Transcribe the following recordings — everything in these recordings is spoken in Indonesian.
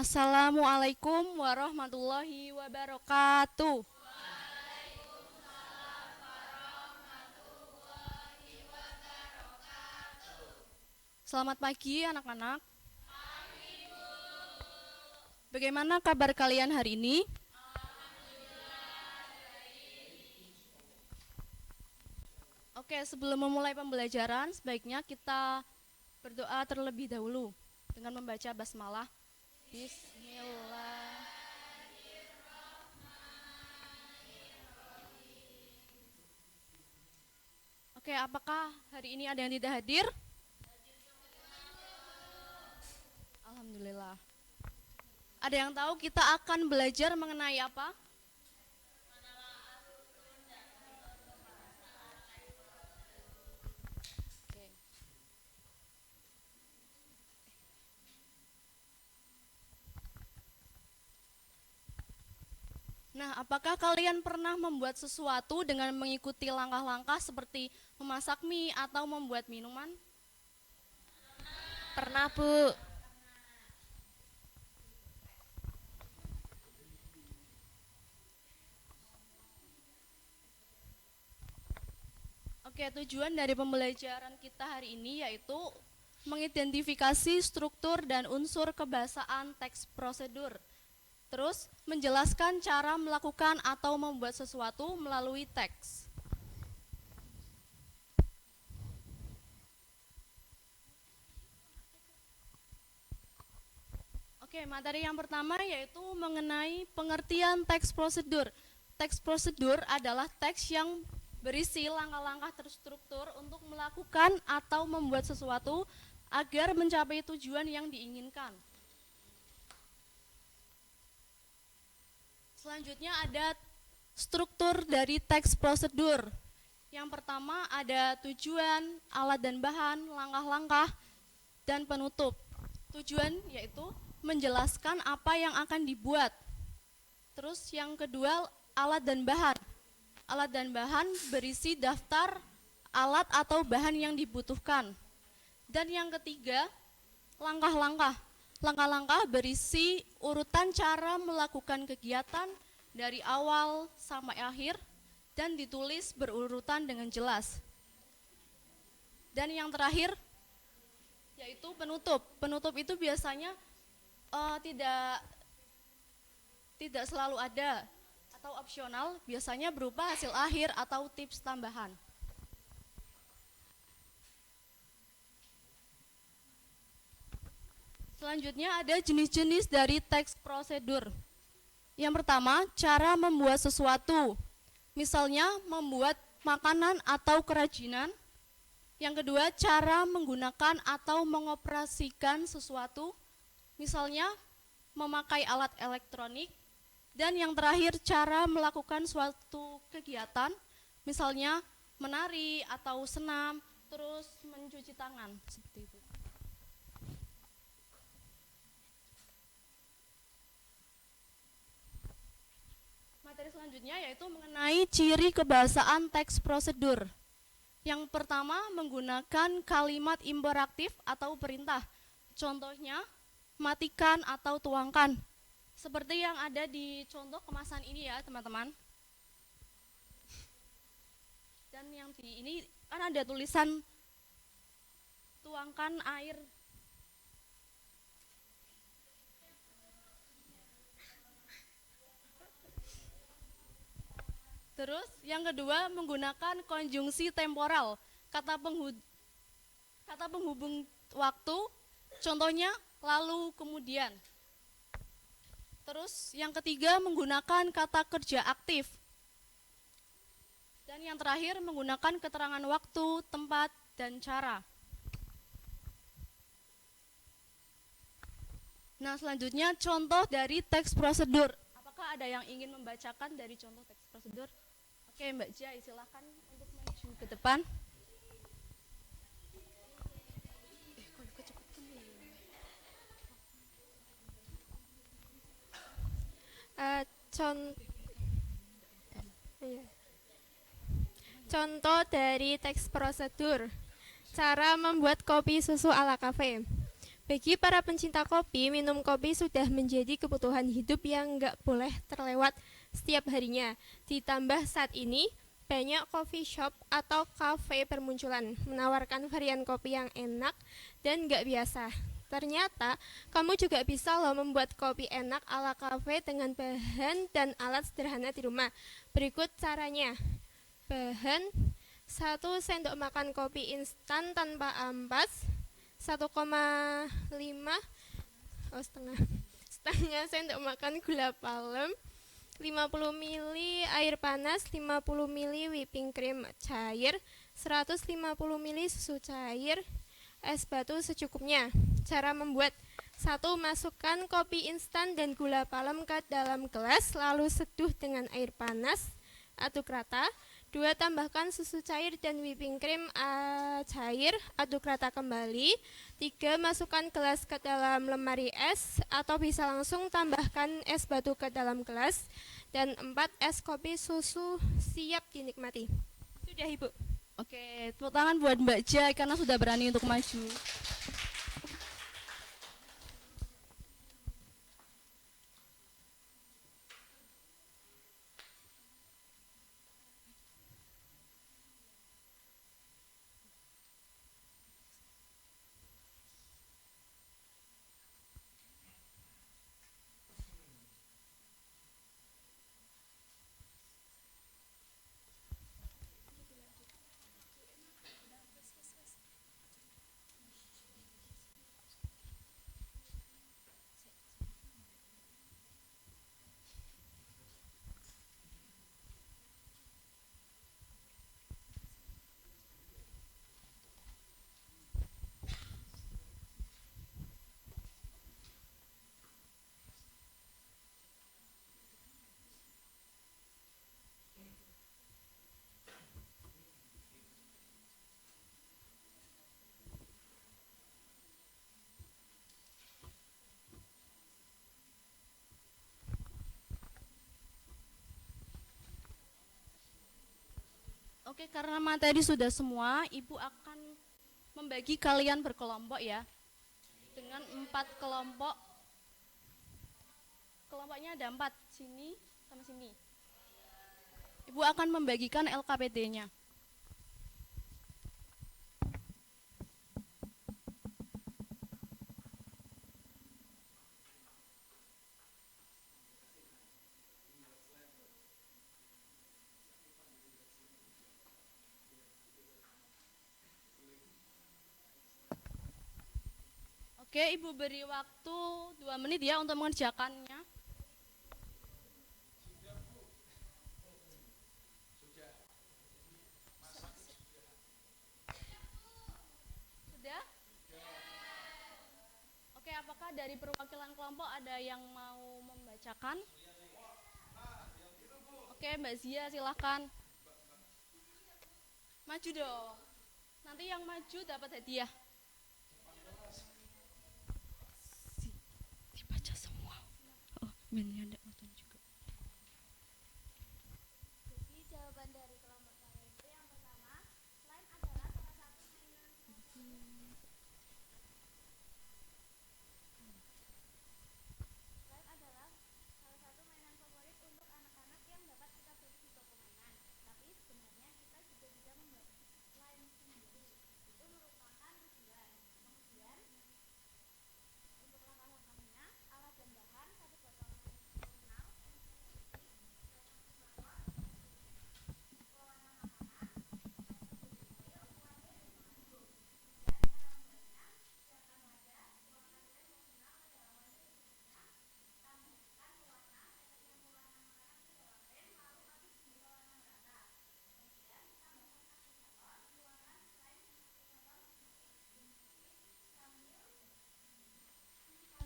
Assalamualaikum warahmatullahi wabarakatuh. Selamat pagi anak-anak. Bagaimana kabar kalian hari ini? Oke, sebelum memulai pembelajaran, sebaiknya kita berdoa terlebih dahulu dengan membaca basmalah. Bismillah. Oke, apakah hari ini ada yang tidak hadir? Alhamdulillah. Ada yang tahu kita akan belajar mengenai apa? Oke. Nah, apakah kalian pernah membuat sesuatu dengan mengikuti langkah-langkah seperti memasak mie atau membuat minuman? Pernah, Bu. Oke, tujuan dari pembelajaran kita hari ini yaitu mengidentifikasi struktur dan unsur kebahasaan teks prosedur. Terus, menjelaskan cara melakukan atau membuat sesuatu melalui teks. Oke, materi yang pertama yaitu mengenai pengertian teks prosedur. Teks prosedur adalah teks yang berisi langkah-langkah terstruktur untuk melakukan atau membuat sesuatu agar mencapai tujuan yang diinginkan. Selanjutnya ada struktur dari teks prosedur. Yang pertama ada tujuan, alat dan bahan, langkah-langkah, dan penutup. Tujuan yaitu menjelaskan apa yang akan dibuat. Terus yang kedua alat dan bahan. Alat dan bahan berisi daftar alat atau bahan yang dibutuhkan. Dan yang ketiga langkah-langkah. Langkah-langkah berisi urutan cara melakukan kegiatan dari awal sampai akhir dan ditulis berurutan dengan jelas. Dan yang terakhir yaitu penutup. Penutup itu biasanya tidak selalu ada atau opsional, biasanya berupa hasil akhir atau tips tambahan. Selanjutnya ada jenis-jenis dari teks prosedur. Yang pertama, cara membuat sesuatu. Misalnya membuat makanan atau kerajinan. Yang kedua, cara menggunakan atau mengoperasikan sesuatu. Misalnya memakai alat elektronik. Dan yang terakhir, cara melakukan suatu kegiatan. Misalnya menari atau senam, terus mencuci tangan, seperti itu. Materi selanjutnya yaitu mengenai ciri kebahasaan teks prosedur. Yang pertama menggunakan kalimat imperaktif atau perintah. Contohnya matikan atau tuangkan. Seperti yang ada di contoh kemasan ini ya teman-teman. Dan yang di ini kan ada tulisan tuangkan air. Terus yang kedua menggunakan konjungsi temporal, kata penghubung waktu, contohnya lalu kemudian. Terus yang ketiga menggunakan kata kerja aktif. Dan yang terakhir menggunakan keterangan waktu, tempat, dan cara. Nah, selanjutnya contoh dari teks prosedur. Apakah ada yang ingin membacakan dari contoh teks prosedur? Oke, Mbak Jai, silakan untuk maju ke depan. Contoh dari teks prosedur. Cara membuat kopi susu ala kafe. Bagi para pencinta kopi, minum kopi sudah menjadi kebutuhan hidup yang nggak boleh terlewat setiap harinya. Ditambah saat ini, banyak coffee shop atau cafe bermunculan, menawarkan varian kopi yang enak dan nggak biasa. Ternyata, kamu juga bisa loh membuat kopi enak ala cafe dengan bahan dan alat sederhana di rumah. Berikut caranya. Bahan: 1 sendok makan kopi instan tanpa ampas, 1,5 setengah sendok makan gula palem, 50 ml air panas, 50 ml whipping cream cair, 150 ml susu cair, es batu secukupnya. Cara membuat: 1. Masukkan kopi instan dan gula palem ke dalam gelas, lalu seduh dengan air panas, aduk rata. 2. Tambahkan susu cair dan whipping cream cair, aduk rata kembali. 3. Masukkan gelas ke dalam lemari es, atau bisa langsung tambahkan es batu ke dalam gelas. Dan 4. Es kopi susu siap dinikmati. Sudah, Ibu. Oke, tepuk tangan buat Mbak Jai karena sudah berani untuk maju. Oke, karena materi sudah semua, Ibu akan membagi kalian berkelompok ya. Dengan 4 kelompok. Kelompoknya ada 4, sini sama sini. Ibu akan membagikan LKPD-nya. Oke, Ibu beri waktu 2 menit ya untuk mengerjakannya. Sudah? Oke, apakah dari perwakilan kelompok ada yang mau membacakan? Oke, Mbak Zia silahkan. Maju dong. Nanti yang maju dapat hadiah. Dibaca semua. Oh, benar ada nonton juga. Jadi jawaban dari kelompok saya itu yang pertama, slime adalah salah satu mainan slime adalah salah satu mainan favorit untuk anak-anak yang dapat kita beli di toko mainan. Tapi sebenarnya kita juga bisa membuat slime sendiri. Itu merupakan tujuan. Kemudian untuk langkah-langkahnya, alat dan bahan: 1 botol original,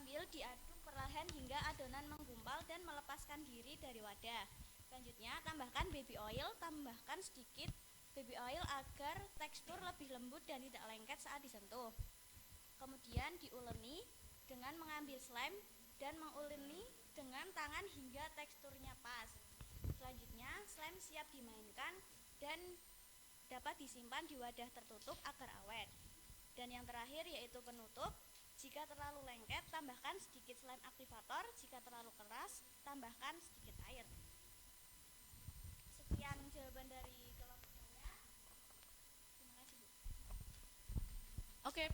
sambil diaduk perlahan hingga adonan menggumpal dan melepaskan diri dari wadah. Selanjutnya, tambahkan baby oil, tambahkan sedikit baby oil agar tekstur lebih lembut dan tidak lengket saat disentuh. Kemudian diuleni dengan mengambil slime dan menguleni dengan tangan hingga teksturnya pas. Selanjutnya, slime siap dimainkan dan dapat disimpan di wadah tertutup agar awet. Dan yang terakhir yaitu penutup. Jika terlalu lengket, tambahkan sedikit slime aktivator. Jika terlalu keras, tambahkan sedikit air. Sekian jawaban dari kelompok saya. Terima kasih, Bu. Oke,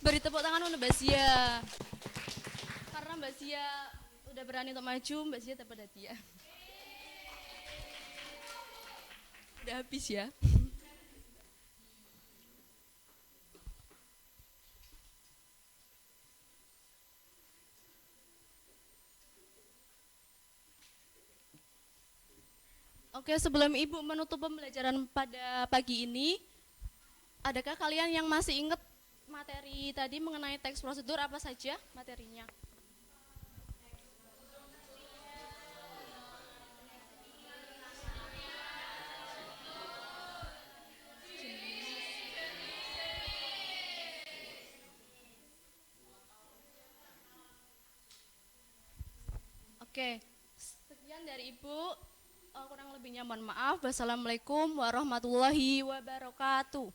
beri tepuk tangan untuk Mbak Zia. Karena Mbak Zia udah berani untuk maju, Mbak Zia dapat hadiah. Udah habis ya. Oke, sebelum Ibu menutup pembelajaran pada pagi ini, adakah kalian yang masih ingat materi tadi mengenai teks prosedur apa saja materinya? Oke, sekian dari Ibu. Kurang lebihnya mohon maaf. Wassalamualaikum warahmatullahi wabarakatuh.